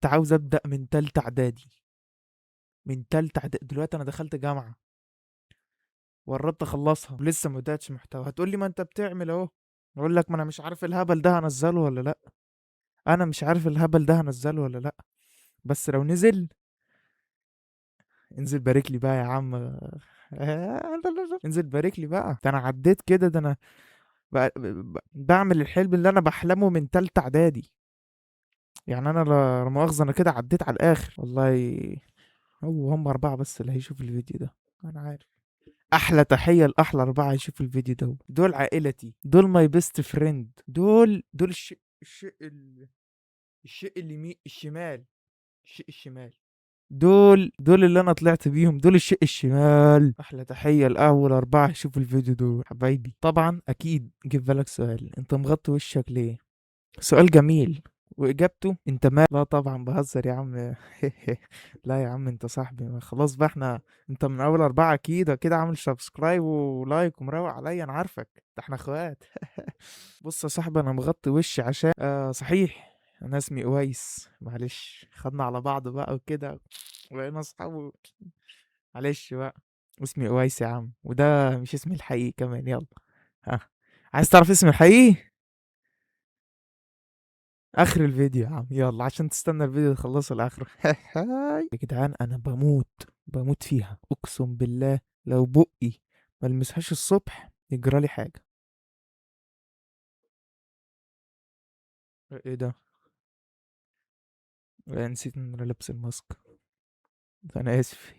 كنت عاوز ابدا من تالتة اعدادي. من تالتة اعدادي دلوقتي انا دخلت جامعه وقربت اخلصها ولسه ما بداتش محتوى. هتقول لي ما انت بتعمل اهو. اقول لك ما انا مش عارف الهبل ده هنزله ولا لا. انا مش عارف الهبل ده هنزله ولا لا. بس لو نزل، انزل بارك لي بقى يا عم. انزل بارك لي بقى، ده انا عديت كده، ده انا بعمل الحلم اللي انا بحلمه من تالتة اعدادي. يعني انا لا مؤاخذة، انا كده عديت على الاخر والله. هم اربعة بس اللي هيشوفوا الفيديو ده، انا عارف. احلى تحية لاحلى اربعة هيشوفوا الفيديو ده. دول عائلتي، دول ماي بيست فريند، دول الشيء الشمال. الشيء الشمال. دول اللي انا طلعت بيهم، دول الشيء الشمال. احلى تحية لاول اربعة يشوفوا الفيديو دول حبايبي. طبعا اكيد جيب بالك سؤال، انت مغطي وشك ليه؟ سؤال جميل، واجابته انت ما لا طبعا بهزر يا عم. لا يا عم انت صاحبي، ما خلاص بقى احنا. انت من اول اربعة اكيد كده عامل سبسكرايب ولايك ومروق عليا، انا عارفك، ده احنا اخوات. بص يا صاحبي، انا مغطي وشي عشان صحيح انا اسمي اويس، معلش خدنا على بعض بقى وكده بقينا اصحاب. معلش بقى، اسمي اويس يا عم، وده مش اسمي الحقيقي كمان. يلا، ها، عايز تعرف اسمي الحقيقي؟ اخر الفيديو يا عم، يلا عشان تستنى الفيديو تخلصه لاخره. يا جدعان انا بموت فيها اقسم بالله. لو بقي ملمسهاش الصبح يجرالي حاجه. ايه ده؟ نسيت ان انا لابس الماسك. انا اسف.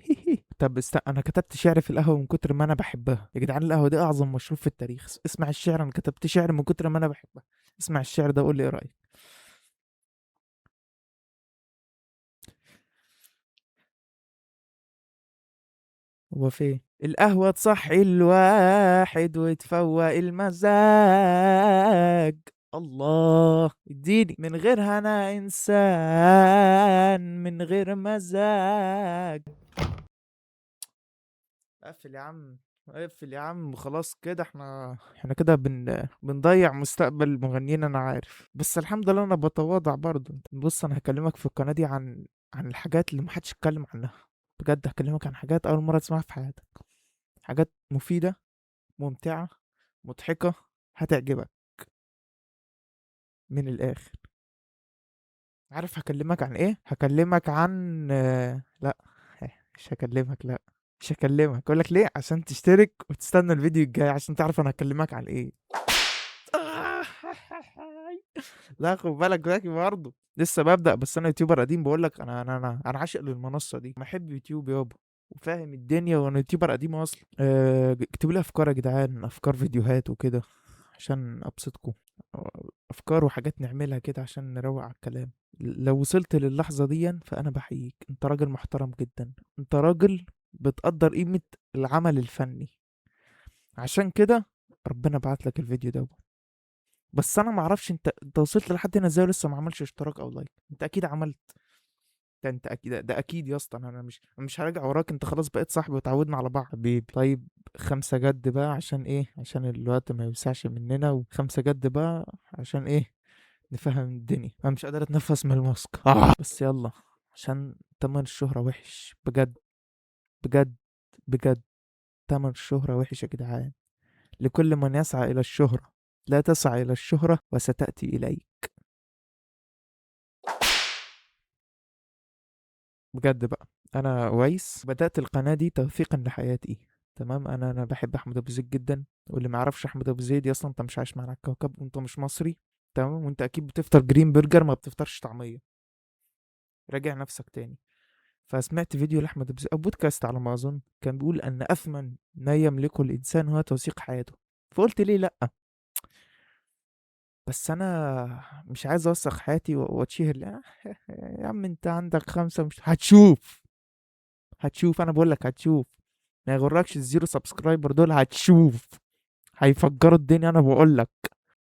طب انا كتبت شعر في القهوه من كتر ما انا بحبها يا جدعان. القهوه دي اعظم مشروب في التاريخ. اسمع الشعر، انا كتبت شعر من كتر ما انا بحبها. اسمع الشعر ده، قول لي ايه رايك. هو فين؟ القهوة تصحي الواحد وتفوق المزاج. الله، اديني من غيرها انا انسان من غير مزاج. اقفل يا عم، اقفل يا عم، خلاص كده احنا كده بنضيع مستقبل المغنيين، انا عارف، بس الحمد لله انا بتواضع برضه. بص انا هكلمك في القناة دي عن الحاجات اللي محدش اتكلم عنها. بجد هكلمك عن حاجات اول مرة تسمعها في حياتك. حاجات مفيدة، ممتعة، مضحكة، هتعجبك من الآخر. عارف هكلمك عن ايه؟ هكلمك عن لا، مش هكلمك، لا، مش هكلمك. اقول لك ليه؟ عشان تشترك وتستنى الفيديو الجاي عشان تعرف انا هكلمك عن ايه. لا خد بالك ذكي برضه، لسه ببدأ، بس انا يوتيوبر قديم. بقول لك انا عاشق للمنصة دي، بحب يوتيوب يابا، وفاهم الدنيا، وانا يوتيوبر قديم اصلا. اكتبوا لي افكار يا جدعان، افكار فيديوهات وكده عشان ابسطكم. افكار وحاجات نعملها كده عشان نروق على الكلام. لو وصلت للحظة دي فانا بحييك، انت راجل محترم جدا، انت راجل بتقدر قيمة العمل الفني. عشان كده ربنا بعت لك الفيديو ده. بس انا ما اعرفش انت وصلت لحد هنا ازاي ولسه ما عملش اشتراك او لايك. انت اكيد عملت. ده انت اكيد، ده اكيد يا اسطى. انا مش هراجع وراك، انت خلاص بقيت صاحبي وتعودنا على بعض حبيبي. طيب، خمسة جد بقى عشان ايه؟ عشان الوقت ما يوسعش مننا، وخمسة جد بقى عشان ايه؟ نفهم الدنيا. انا مش قادر اتنفس من الماسك بس يلا، عشان تمن الشهرة وحش بجد. بجد بجد، تمن الشهرة وحش يا جدعان. لكل من يسعى الى الشهرة، لا تسعى الى الشهرة وستأتي اليك. بجد بقى، انا ويس بدأت القناة دي توثيقا لحياتي. تمام، انا بحب احمد ابو زيد جدا. واللي ما يعرفش احمد ابو زيد اصلا انت مش عايش معانا على الكوكب، وانت مش مصري. تمام، وانت اكيد بتفطر جرين برجر، ما بتفطرش طعمية. راجع نفسك تاني. فسمعت فيديو لاحمد ابو زيد او بودكاست على ما اظن، كان بيقول ان اثمن ما يملكه الانسان هو توثيق حياته. فقلت ليه لا؟ بس انا مش عايز اوثق حياتي واتشهر. لا. يا عم انت عندك خمسة، مش هتشوف. هتشوف، انا بقول لك هتشوف. ما يغركش الزيرو سبسكرايبر دول، هتشوف. هيفجروا الدنيا، انا بقول لك.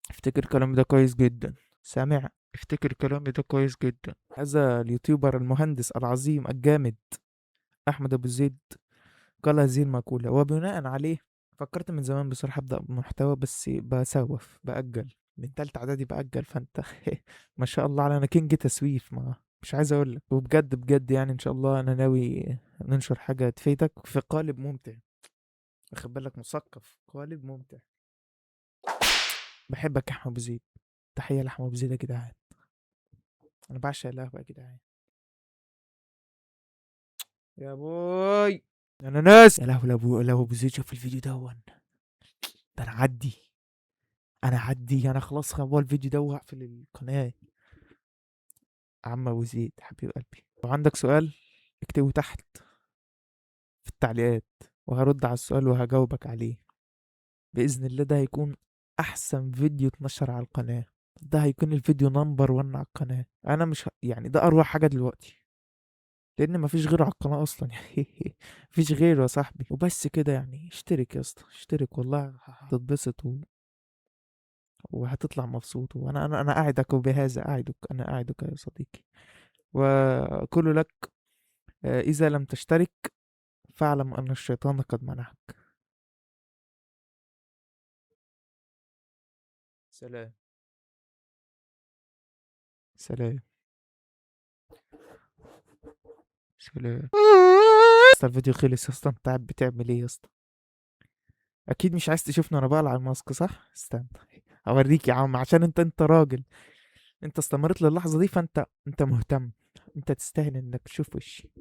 افتكر كلامي ده كويس جدا. سامع؟ افتكر كلامي ده كويس جدا. هذا اليوتيوبر المهندس العظيم الجامد احمد ابو زيد قال هذه المقولة، وبناء عليه فكرت من زمان بصراحة ابدأ بمحتوى، بس بسوف بأجل. من تالتة اعدادي بأجل، فانت ما شاء الله على، انا كينج تسويف. ما مش عايز اقول لك، وبجد بجد يعني ان شاء الله انا ناوي ننشر حاجه تفيدك في قالب ممتع. واخد بالك، مثقف قالب ممتع. بحبك يا احمد ابو زيد. تحيه لاحمد ابو زيد يا جدعان. انا بعشق القهوه يا جدعان. يا بوي. انا ناس، يا لهوي، لو ابو زيد شاف الفيديو ده انا عدي. انا عدي، انا خلاص هو الفيديو ده وهقفل القناه. عم ابو زيد حبيب قلبي، لو عندك سؤال اكتبه تحت في التعليقات، وهرد على السؤال وهجاوبك عليه. بإذن الله ده هيكون أحسن فيديو اتنشر على القناة. ده هيكون الفيديو نمبر 1 على القناة. أنا مش يعني ده أروع حاجة دلوقتي، لأن مفيش غيره على القناة أصلا. يعني مفيش غيره يا صاحبي. وبس كده يعني، اشترك يا اسطى، اشترك والله هتتبسط وهتطلع مبسوط. وأنا أنا أعدك وبهذا أعدك، أنا أعدك يا صديقي. وكل لك، إذا لم تشترك فاعلم أن الشيطان قد منعك. سلام. سلام. سلام. اسطى الفيديو خلص يا اسطى، انت قاعد بتعمل ايه يا اسطى؟ اكيد مش عايز تشوفني وانا بقلع الماسك صح؟ استنى اوريك يا عم، عشان انت راجل. انت استمرت للحظة دي، فانت مهتم. انت تستاهل انك تشوف وشي.